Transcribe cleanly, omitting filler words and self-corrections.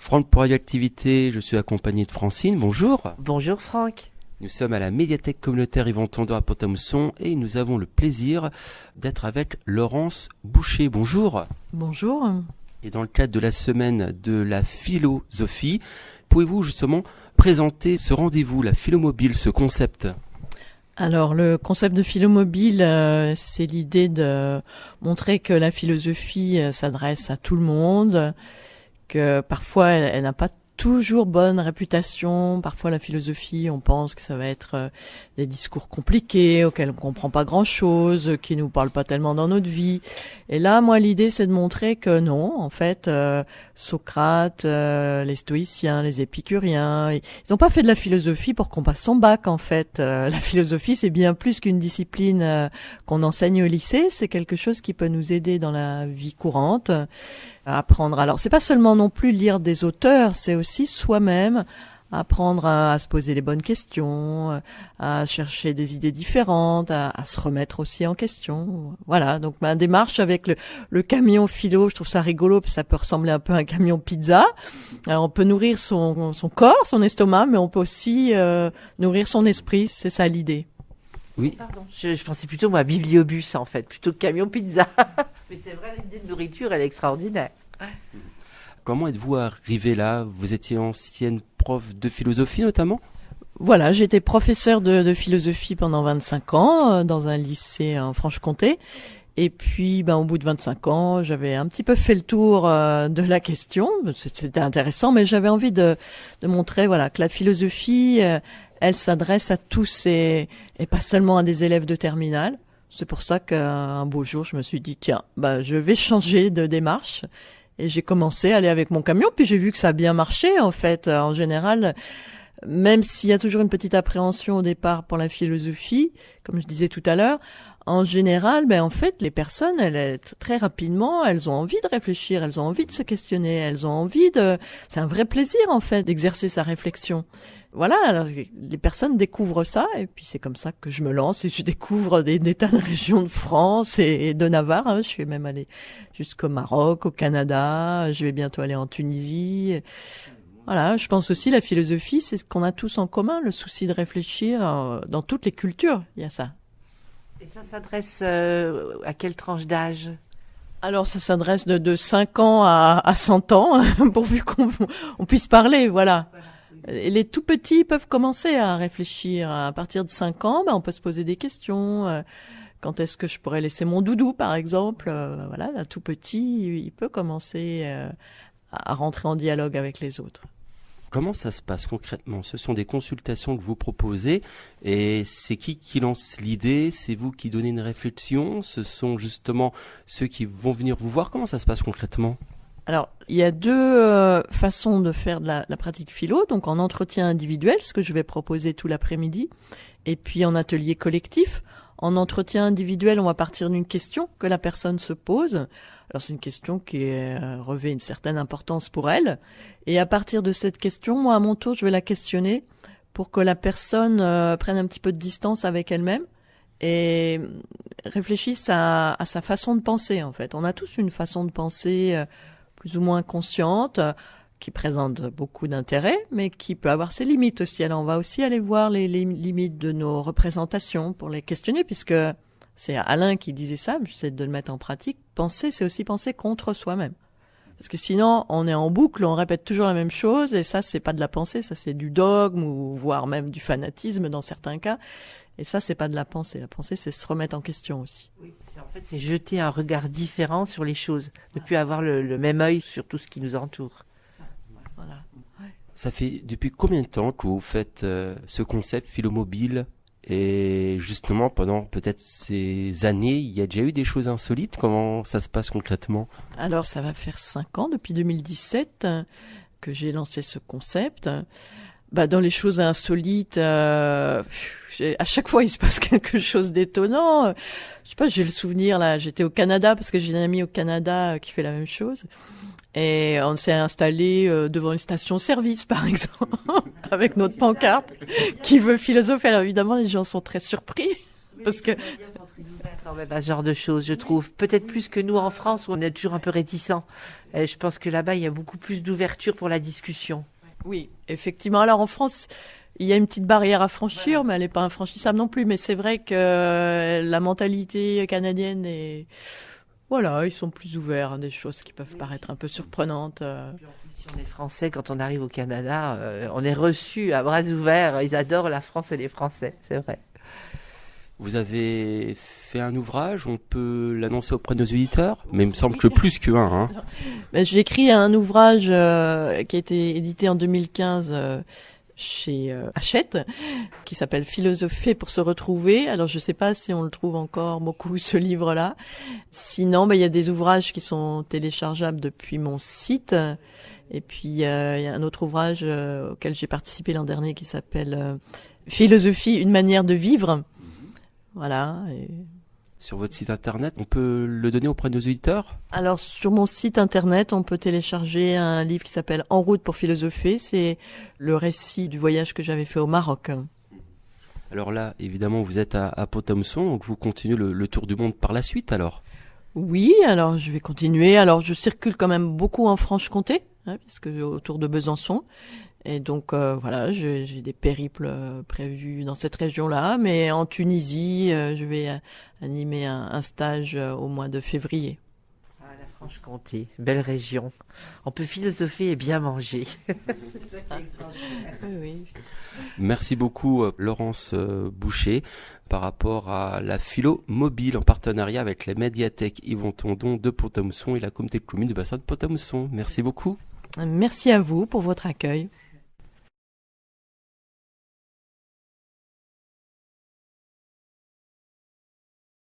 Franck pour Radioactivité, je suis accompagné de Francine, bonjour. Bonjour Franck. Nous sommes à la médiathèque communautaire Yvan Tondeur à Pont-à-Mousson et nous avons le plaisir d'être avec Laurence Boucher, bonjour. Bonjour. Et dans le cadre de la semaine de la philosophie, pouvez-vous justement présenter ce rendez-vous, la philomobile, ce concept ? Alors le concept de philomobile, c'est l'idée de montrer que la philosophie s'adresse à tout le monde, que parfois elle n'a pas toujours bonne réputation. Parfois la philosophie, on pense que ça va être des discours compliqués auxquels on comprend pas grand-chose, qui nous parlent pas tellement dans notre vie. Et là, moi, l'idée, c'est de montrer que non, en fait, Socrate, les stoïciens, les épicuriens, ils n'ont pas fait de la philosophie pour qu'on passe son bac, en fait. La philosophie, c'est bien plus qu'une discipline qu'on enseigne au lycée. C'est quelque chose qui peut nous aider dans la vie courante à apprendre. Alors, c'est pas seulement non plus lire des auteurs, c'est aussi soi-même apprendre à se poser les bonnes questions, à chercher des idées différentes, à se remettre aussi en question. Voilà, donc ma démarche avec le camion philo, je trouve ça rigolo, parce que ça peut ressembler un peu à un camion pizza. Alors, on peut nourrir son corps, son estomac, mais on peut aussi nourrir son esprit, c'est ça l'idée. Oui. Pardon, je pensais plutôt moi bibliobus en fait, plutôt que camion pizza. Mais c'est vrai, l'idée de nourriture, elle est extraordinaire. Comment êtes-vous arrivé là ? Vous étiez ancienne prof de philosophie notamment ? Voilà, j'étais professeure de philosophie pendant 25 ans dans un lycée en Franche-Comté. Et puis, au bout de 25 ans, j'avais un petit peu fait le tour de la question. C'était intéressant, mais j'avais envie de montrer, voilà, que la philosophie, elle s'adresse à tous et pas seulement à des élèves de terminale. C'est pour ça qu'un beau jour, je me suis dit, tiens, je vais changer de démarche. Et j'ai commencé à aller avec mon camion, puis j'ai vu que ça a bien marché, en fait. En général, même s'il y a toujours une petite appréhension au départ pour la philosophie, comme je disais tout à l'heure, en général, en fait, les personnes, très rapidement, elles ont envie de réfléchir, elles ont envie de se questionner, elles ont envie c'est un vrai plaisir, en fait, d'exercer sa réflexion. Voilà, alors les personnes découvrent ça, et puis c'est comme ça que je me lance et je découvre des tas de régions de France et de Navarre. Hein. Je suis même allée jusqu'au Maroc, au Canada, je vais bientôt aller en Tunisie. Voilà, je pense aussi la philosophie, c'est ce qu'on a tous en commun, le souci de réfléchir dans toutes les cultures, il y a ça. Et ça s'adresse à quelle tranche d'âge ? Alors ça s'adresse de 5 ans à 100 ans, pourvu qu'on puisse parler, voilà. Et les tout petits peuvent commencer à réfléchir. À partir de 5 ans, on peut se poser des questions. Quand est-ce que je pourrais laisser mon doudou, par exemple ? Voilà, un tout petit, il peut commencer à rentrer en dialogue avec les autres. Comment ça se passe concrètement ? Ce sont des consultations que vous proposez et c'est qui lance l'idée ? C'est vous qui donnez une réflexion ? Ce sont justement ceux qui vont venir vous voir ? Comment ça se passe concrètement ? Alors, il y a deux façons de faire de la pratique philo, donc en entretien individuel, ce que je vais proposer tout l'après-midi, et puis en atelier collectif. En entretien individuel, on va partir d'une question que la personne se pose. Alors, c'est une question qui revêt une certaine importance pour elle. Et à partir de cette question, moi, à mon tour, je vais la questionner pour que la personne prenne un petit peu de distance avec elle-même et réfléchisse à sa façon de penser, en fait. On a tous une façon de penser plus ou moins consciente, qui présente beaucoup d'intérêt, mais qui peut avoir ses limites aussi. Alors, on va aussi aller voir les limites de nos représentations pour les questionner, puisque c'est Alain qui disait ça, j'essaie de le mettre en pratique. Penser, c'est aussi penser contre soi-même. Parce que sinon, on est en boucle, on répète toujours la même chose, et ça, c'est pas de la pensée, ça, c'est du dogme, ou voire même du fanatisme dans certains cas. Et ça, c'est pas de la pensée. La pensée, c'est se remettre en question aussi. Oui, c'est jeter un regard différent sur les choses, ne plus avoir le même œil sur tout ce qui nous entoure. Voilà. Ouais. Ça fait depuis combien de temps que vous faites ce concept philomobile ? Et justement, pendant peut-être ces années, il y a déjà eu des choses insolites. Comment ça se passe concrètement ? Alors, ça va faire 5 ans, depuis 2017, que j'ai lancé ce concept. Dans les choses insolites, à chaque fois il se passe quelque chose d'étonnant. Je sais pas, j'ai le souvenir là, j'étais au Canada parce que j'ai une amie au Canada qui fait la même chose. Et on s'est installé devant une station-service, par exemple, avec notre pancarte qui veut philosopher. Alors évidemment, les gens sont très surpris parce que quand même à ce genre de choses, je trouve. Peut-être plus que nous en France, où on est toujours un peu réticents. Je pense que là-bas, il y a beaucoup plus d'ouverture pour la discussion. Oui, effectivement. Alors en France, il y a une petite barrière à franchir, mais elle n'est pas infranchissable non plus. Mais c'est vrai que la mentalité canadienne est... Voilà, ils sont plus ouverts à des choses qui peuvent paraître un peu surprenantes. Si on est français, quand on arrive au Canada, on est reçu à bras ouverts. Ils adorent la France et les Français, c'est vrai. Vous avez fait un ouvrage, on peut l'annoncer auprès de nos auditeurs, mais il me semble que plus qu'un. Hein. J'ai écrit un ouvrage qui a été édité en 2015 chez Hachette, qui s'appelle Philosopher pour se retrouver. Alors je ne sais pas si on le trouve encore beaucoup, ce livre-là. Sinon, il y a des ouvrages qui sont téléchargeables depuis mon site. Et puis il y a un autre ouvrage auquel j'ai participé l'an dernier qui s'appelle Philosophie, une manière de vivre. Voilà. Et... Sur votre site internet, on peut le donner auprès de nos auditeurs ? Alors, sur mon site internet, on peut télécharger un livre qui s'appelle En route pour philosopher. C'est le récit du voyage que j'avais fait au Maroc. Alors là, évidemment, vous êtes à Pont-à-Mousson, donc vous continuez le tour du monde par la suite, alors ? Oui, alors je vais continuer. Alors, je circule quand même beaucoup en Franche-Comté, puisque autour de Besançon. Et donc, voilà, j'ai des périples prévus dans cette région-là. Mais en Tunisie, je vais animer un stage au mois de février. Ah, la Franche-Comté, belle région. On peut philosopher et bien manger. C'est ça qui est extraordinaire. Oui. Merci beaucoup, Laurence Boucher, par rapport à la philo mobile en partenariat avec la médiathèque Yvon Tondon de Pont-à-Mousson et la communauté de communes du bassin de Pont-à-Mousson. Merci beaucoup. Merci à vous pour votre accueil.